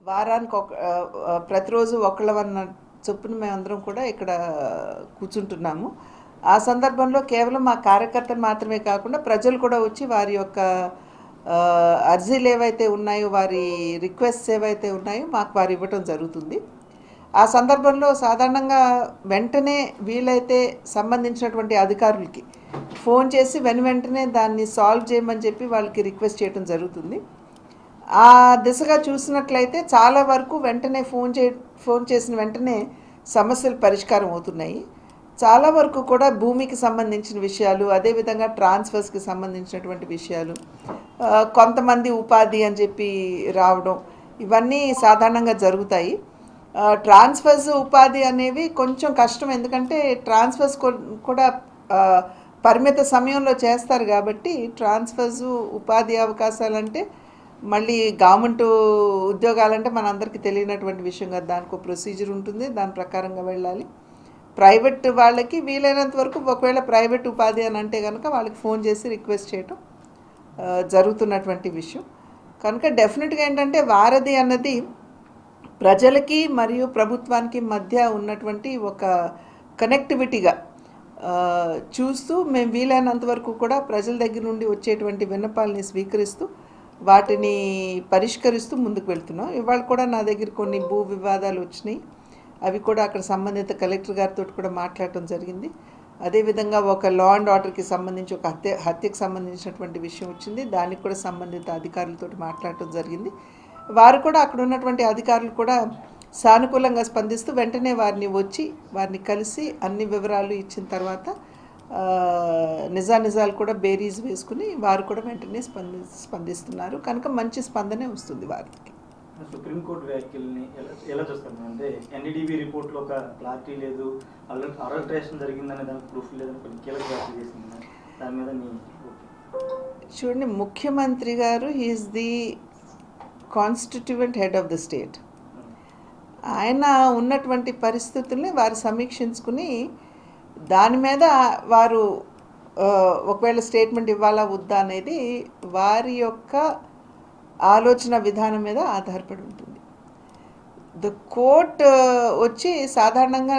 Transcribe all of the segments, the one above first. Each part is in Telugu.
వారానికి ప్రతిరోజు ఒకళ్ళవన్న చొప్పున మేమందరం కూడా ఇక్కడ కూర్చుంటున్నాము. ఆ సందర్భంలో కేవలం మా కార్యకర్తలు మాత్రమే కాకుండా ప్రజలు కూడా వచ్చి వారి యొక్క అర్జీలు ఏవైతే ఉన్నాయో, వారి రిక్వెస్ట్స్ ఏవైతే ఉన్నాయో మాకు వారు ఇవ్వటం జరుగుతుంది. ఆ సందర్భంలో సాధారణంగా వెంటనే వీలైతే సంబంధించినటువంటి అధికారులకి ఫోన్ చేసి వెంటనే దాన్ని సాల్వ్ చేయమని చెప్పి వాళ్ళకి రిక్వెస్ట్ చేయడం జరుగుతుంది. ఆ దిశగా చూసినట్లయితే చాలా వరకు వెంటనే ఫోన్ చేసిన వెంటనే సమస్యలు పరిష్కారం అవుతున్నాయి. చాలా వరకు కూడా భూమికి సంబంధించిన విషయాలు, అదేవిధంగా ట్రాన్స్ఫర్స్కి సంబంధించినటువంటి విషయాలు, కొంతమంది ఉపాధి అని చెప్పి రావడం, ఇవన్నీ సాధారణంగా జరుగుతాయి. ట్రాన్స్ఫర్స్, ఉపాధి అనేవి కొంచెం కష్టం. ఎందుకంటే ట్రాన్స్ఫర్స్ కూడా పరిమిత సమయంలో చేస్తారు కాబట్టి ట్రాన్స్ఫర్స్, ఉపాధి అవకాశాలంటే మళ్ళీ గవర్నమెంట్ ఉద్యోగాలంటే మనందరికీ తెలియనటువంటి విషయం కదా. దానికి ఒక ప్రొసీజర్ ఉంటుంది, దాని ప్రకారంగా వెళ్ళాలి. ప్రైవేట్ వాళ్ళకి వీలైనంత వరకు ఒకవేళ ప్రైవేట్ ఉపాధి అని అంటే కనుక వాళ్ళకి ఫోన్ చేసి రిక్వెస్ట్ చేయటం జరుగుతున్నటువంటి విషయం. కనుక డెఫినెట్గా ఏంటంటే వారధి అన్నది ప్రజలకి మరియు ప్రభుత్వానికి మధ్య ఉన్నటువంటి ఒక కనెక్టివిటీగా చూస్తూ మేము వీలైనంత వరకు కూడా ప్రజల దగ్గర నుండి వచ్చేటువంటి విన్నపాలని స్వీకరిస్తూ వాటిని పరిష్కరిస్తూ ముందుకు వెళ్తున్నాం. ఇవాళ కూడా నా దగ్గర కొన్ని భూ వివాదాలు వచ్చినాయి. అవి కూడా అక్కడ సంబంధిత కలెక్టర్ గారితో కూడా మాట్లాడటం జరిగింది. అదేవిధంగా ఒక లా అండ్ ఆర్డర్కి సంబంధించి ఒక హత్యకు సంబంధించినటువంటి విషయం వచ్చింది. దానికి కూడా సంబంధిత అధికారులతో మాట్లాడటం జరిగింది. వారు కూడా అక్కడ ఉన్నటువంటి అధికారులు కూడా సానుకూలంగా స్పందిస్తూ వెంటనే వారిని కలిసి అన్ని వివరాలు ఇచ్చిన తర్వాత నిజాలు కూడా బేరీజ్ వేసుకుని వారు కూడా వెంటనే స్పందిస్తున్నారు. కనుక మంచి స్పందనే వస్తుంది వారికి. సుప్రీంకోర్టు వ్యాఖ్యల్ని ఎలా చూస్తారు? అంటే ఎన్డీటీవీ రిపోర్ట్లో ఒక క్లారిటీ లేదు, అరెస్ట్రేషన్ జరిగిందనే దానికి ప్రూఫ్ లేదని కొన్ని కీలక వ్యాఖ్యలు చేసింది. దాని మీద చూడండి, ముఖ్యమంత్రి గారు he is the constituent head of the state. ఆయన ఉన్నటువంటి పరిస్థితుల్ని వారు సమీక్షించుకుని దాని మీద వారు ఒకవేళ స్టేట్మెంట్ ఇవ్వాలా వద్దా అనేది వారి యొక్క ఆలోచన విధానం మీద ఆధారపడి ఉంటుంది. ద కోర్ట్ వచ్చి సాధారణంగా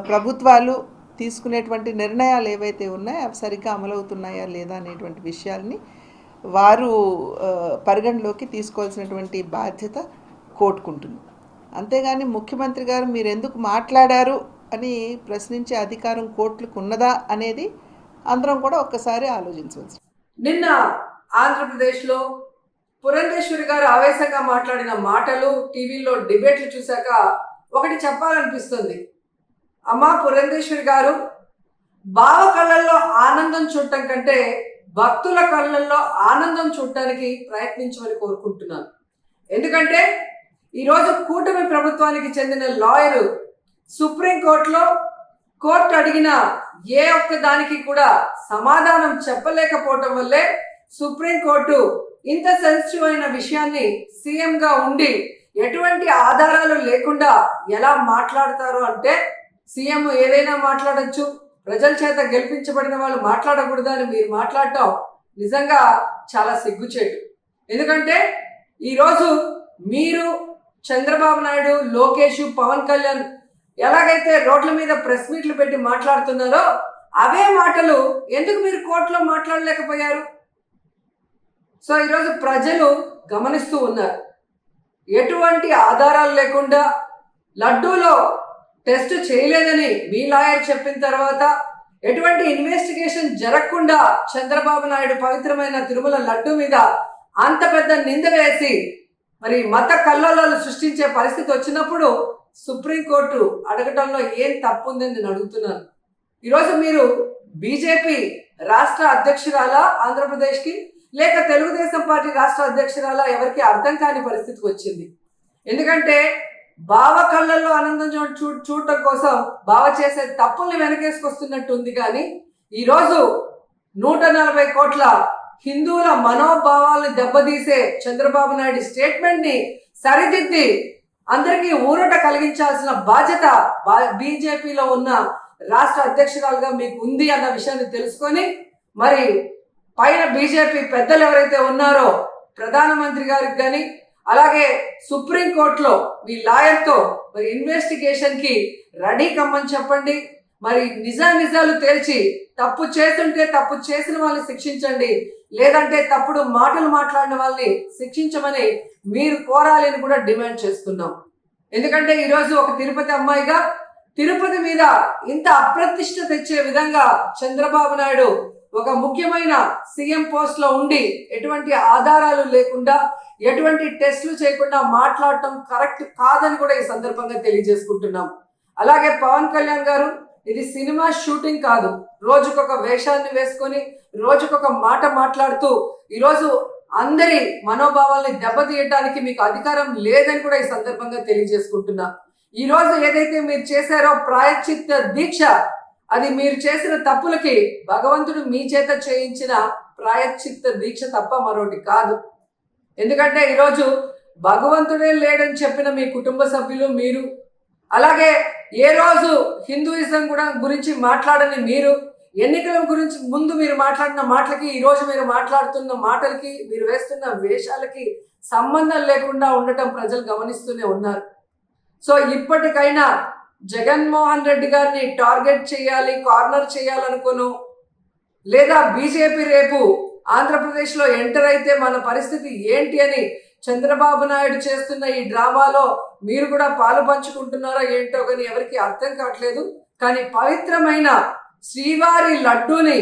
ప్రభుత్వాలు తీసుకునేటువంటి నిర్ణయాలు ఏవైతే ఉన్నాయో అవి సరిగ్గా అమలవుతున్నాయా లేదా అనేటువంటి విషయాల్ని వారు పరిగణలోకి తీసుకోవాల్సినటువంటి బాధ్యత కోర్టుకుంటుంది. అంతేగాని ముఖ్యమంత్రి గారు మీరు ఎందుకు మాట్లాడారు అని ప్రశ్నించే అధికారం కోర్టులకు ఉన్నదా అనేది అందరం కూడా ఒక్కసారి ఆలోచించవచ్చు. నిన్న ఆంధ్రప్రదేశ్లో పురంధేశ్వరి గారు ఆవేశంగా మాట్లాడిన మాటలు, టీవీలో డిబేట్లు చూశాక ఒకటి చెప్పాలనిపిస్తుంది. అమ్మా పురంధేశ్వరి గారు, బావ కళ్ళల్లో ఆనందం చూడటం కంటే భక్తుల కళ్ళల్లో ఆనందం చూడటానికి ప్రయత్నించమని కోరుకుంటున్నాను. ఎందుకంటే ఈరోజు కూటమి ప్రభుత్వానికి చెందిన లాయరు సుప్రీంకోర్టులో కోర్టు అడిగిన ఏ ఒక్క దానికి కూడా సమాధానం చెప్పలేకపోవటం వల్లే సుప్రీంకోర్టు ఇంత సెన్సిటివ్ అయిన విషయాన్ని సీఎంగా ఉండి ఎటువంటి ఆధారాలు లేకుండా ఎలా మాట్లాడతారు అంటే, సీఎం ఏదైనా మాట్లాడచ్చు, ప్రజల చేత గెలిపించబడిన వాళ్ళు మాట్లాడకూడదు అని మీరు మాట్లాడటం నిజంగా చాలా సిగ్గుచేటు. ఎందుకంటే ఈరోజు మీరు, చంద్రబాబు నాయుడు, లోకేష్, పవన్ కళ్యాణ్ ఎలాగైతే రోడ్ల మీద ప్రెస్ మీట్లు పెట్టి మాట్లాడుతున్నారో అవే మాటలు ఎందుకు మీరు కోర్టులో మాట్లాడలేకపోయారు? సో ఈరోజు ప్రజలు గమనిస్తూ ఉన్నారు. ఎటువంటి ఆధారాలు లేకుండా లడ్డూలో టెస్ట్ చేయలేదని మీ లాయర్ చెప్పిన తర్వాత, ఎటువంటి ఇన్వెస్టిగేషన్ జరగకుండా చంద్రబాబు నాయుడు పవిత్రమైన తిరుమల లడ్డూ మీద అంత పెద్ద నింద వేసి మరి మత కల్లోలాలు సృష్టించే పరిస్థితి వచ్చినప్పుడు సుప్రీంకోర్టు అడగటంలో ఏం తప్పు ఉందని నేను అడుగుతున్నాను. ఈరోజు మీరు బీజేపీ రాష్ట్ర అధ్యక్షురాలా ఆంధ్రప్రదేశ్కి, లేక తెలుగుదేశం పార్టీ రాష్ట్ర అధ్యక్షురాలా, ఎవరికి అర్థం కాని పరిస్థితికి వచ్చింది. ఎందుకంటే బావ కళ్ళల్లో ఆనందం చూడటం కోసం బావ చేసే తప్పుల్ని వెనకేసుకొస్తున్నట్టు ఉంది. కానీ ఈరోజు 140 కోట్ల హిందువుల మనోభావాలను దెబ్బతీసే చంద్రబాబు నాయుడు స్టేట్మెంట్ని సరిదిద్ది అందరికీ ఊరట కలిగించాల్సిన బాధ్యత బీజేపీలో ఉన్న రాష్ట్ర అధ్యక్షురాలుగా మీకు ఉంది అన్న విషయాన్ని తెలుసుకొని, మరి పైన బీజేపీ పెద్దలు ఎవరైతే ఉన్నారో ప్రధానమంత్రి గారికి కానీ, అలాగే సుప్రీంకోర్టులో మీ లాయర్తో మరి ఇన్వెస్టిగేషన్కి రెడీ కమ్మని చెప్పండి. మరి నిజాలు తేల్చి తప్పు చేస్తుంటే తప్పు చేసిన వాళ్ళని శిక్షించండి, లేదంటే తప్పుడు మాటలు మాట్లాడిన వాళ్ళని శిక్షించమని మీరు కోరాలి అని కూడా డిమాండ్ చేస్తున్నాం. ఎందుకంటే ఈరోజు ఒక తిరుపతి అమ్మాయిగా తిరుపతి మీద ఇంత అప్రతిష్ట తెచ్చే విధంగా చంద్రబాబు నాయుడు ఒక ముఖ్యమైన సీఎం పోస్ట్ లో ఉండి ఎటువంటి ఆధారాలు లేకుండా ఎటువంటి టెస్టులు చేయకుండా మాట్లాడటం కరెక్ట్ కాదని కూడా ఈ సందర్భంగా తెలియజేసుకుంటున్నాం. అలాగే పవన్ కళ్యాణ్ గారు, ఇది సినిమా షూటింగ్ కాదు. రోజుకొక వేషాన్ని వేసుకొని రోజుకొక మాట మాట్లాడుతూ ఈరోజు అందరి మనోభావాల్ని దెబ్బతీయడానికి మీకు అధికారం లేదని కూడా ఈ సందర్భంగా తెలియజేసుకుంటున్నా. ఈ రోజు ఏదైతే మీరు చేశారో ప్రాయశ్చిత్త దీక్ష, అది మీరు చేసిన తప్పులకి భగవంతుడు మీ చేత చేయించిన ప్రాయశ్చిత్త దీక్ష తప్ప మరొకటి కాదు. ఎందుకంటే ఈరోజు భగవంతుడే లేడని చెప్పిన మీ కుటుంబ సభ్యులు మీరు, అలాగే ఏ రోజు హిందూయిజం కూడా గురించి మాట్లాడని మీరు, ఎన్నికల గురించి ముందు మీరు మాట్లాడిన మాటలకి ఈ రోజు మీరు మాట్లాడుతున్న మాటలకి మీరు వేస్తున్న వేషాలకి సంబంధం లేకుండా ఉండటం ప్రజలు గమనిస్తూనే ఉన్నారు. సో ఇప్పటికైనా జగన్మోహన్ రెడ్డి గారిని టార్గెట్ చేయాలి, కార్నర్ చేయాలనుకోను, లేదా బీజేపీ రేపు ఆంధ్రప్రదేశ్లో ఎంటర్ అయితే మన పరిస్థితి ఏంటి అని చంద్రబాబు నాయుడు చేస్తున్న ఈ డ్రామాలో మీరు కూడా పాలు పంచుకుంటున్నారో ఏంటో కానీ ఎవరికి అర్థం కావట్లేదు. కానీ పవిత్రమైన శ్రీవారి లడ్డూని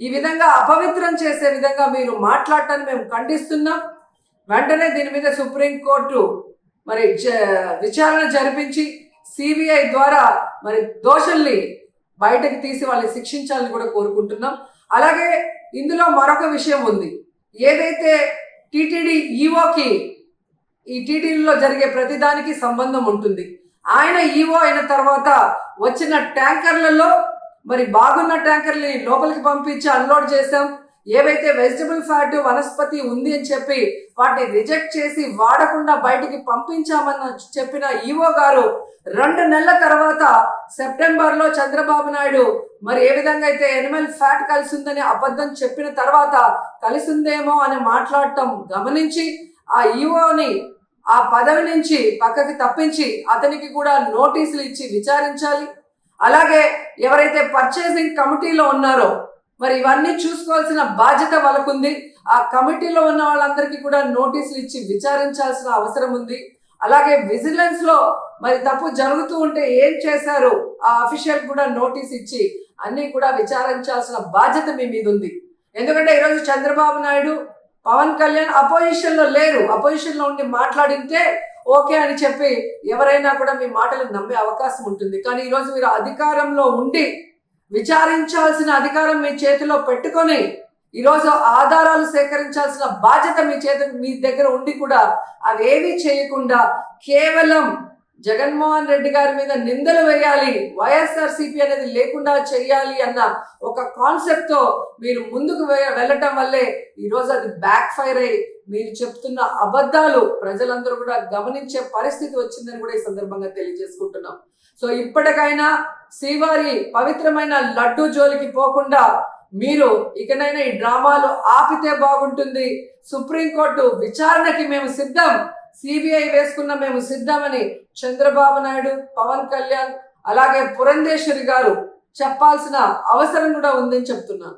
ఈ విధంగా అపవిత్రం చేసే విధంగా మీరు మాట్లాడటాన్ని మేము ఖండిస్తున్నాం. వెంటనే దీని మీద సుప్రీంకోర్టు మరి విచారణ జరిపించి సిబిఐ ద్వారా మరి దోషుల్ని బయటకు తీసి వాళ్ళని శిక్షించాలని కూడా కోరుకుంటున్నాం. అలాగే ఇందులో మరొక విషయం ఉంది. ఏదైతే టీటీడీ ఈఓకి ఈ టీటీడీలో జరిగే ప్రతిదానికి సంబంధం ఉంటుంది. ఆయన ఈఓ అయిన తర్వాత వచ్చిన ట్యాంకర్లలో మరి బాగున్న ట్యాంకర్ని లోపలికి పంపించి అన్లోడ్ చేసాం. ఏవైతే వెజిటబుల్ ఫ్యాట్ వనస్పతి ఉంది అని చెప్పి వాటిని రిజెక్ట్ చేసి వాడకుండా బయటికి పంపించామని చెప్పిన ఈఓ గారు 2 నెలల తర్వాత సెప్టెంబర్లో చంద్రబాబు నాయుడు మరి ఏ విధంగా అయితే ఎనిమల్ ఫ్యాట్ కలిసి ఉందని అబద్ధం చెప్పిన తర్వాత కలిసి ఉందేమో అని మాట్లాడటం గమనించి ఆ ఈఓని ఆ పదవి నుంచి పక్కకి తప్పించి అతనికి కూడా నోటీసులు ఇచ్చి విచారించాలి. అలాగే ఎవరైతే పర్చేసింగ్ కమిటీలో ఉన్నారో మరి ఇవన్నీ చూసుకోవాల్సిన బాధ్యత వాళ్ళకుంది. ఆ కమిటీలో ఉన్న వాళ్ళందరికీ కూడా నోటీసులు ఇచ్చి విచారించాల్సిన అవసరం ఉంది. అలాగే విజిలెన్స్ లో మరి తప్పు జరుగుతూ ఉంటే ఏం చేశారు ఆ అఫీషియల్ కూడా నోటీస్ ఇచ్చి అన్ని కూడా విచారించాల్సిన బాధ్యత మీ మీద ఉంది. ఎందుకంటే ఈరోజు చంద్రబాబు నాయుడు, పవన్ కళ్యాణ్ అపోజిషన్ లో లేరు. అపోజిషన్ లో ఉండి మాట్లాడితే ఓకే అని చెప్పి ఎవరైనా కూడా మీ మాటలు నమ్మే అవకాశం ఉంటుంది. కానీ ఈరోజు మీరు అధికారంలో ఉండి విచారించాల్సిన అధికారం మీ చేతిలో పెట్టుకొని ఈరోజు ఆధారాలు సేకరించాల్సిన బాధ్యత మీ దగ్గర ఉండి కూడా అవేవి చేయకుండా కేవలం జగన్మోహన్ రెడ్డి గారి మీద నిందలు వేయాలి, వైఎస్ఆర్సీపీ అనేది లేకుండా చేయాలి అన్న ఒక కాన్సెప్ట్ తో మీరు ముందుకు వెళ్ళటం వల్లే ఈరోజు అది బ్యాక్ ఫైర్ అయ్యి మీరు చెప్తున్న అబద్ధాలు ప్రజలందరూ కూడా గమనించే పరిస్థితి వచ్చిందని కూడా ఈ సందర్భంగా తెలియజేసుకుంటున్నాం. సో ఇప్పటికైనా శ్రీవారి పవిత్రమైన లడ్డు జోలికి పోకుండా మీరు ఇకనైనా ఈ డ్రామాలు ఆపితే బాగుంటుంది. సుప్రీంకోర్టు విచారణకి మేము సిద్ధం, సిబిఐ వేసుకున్న మేము సిద్ధమని చంద్రబాబు నాయుడు, పవన్ కళ్యాణ్ అలాగే పురంధేశ్వరి గారు చెప్పాల్సిన అవసరం కూడా ఉందని చెప్తున్నాను.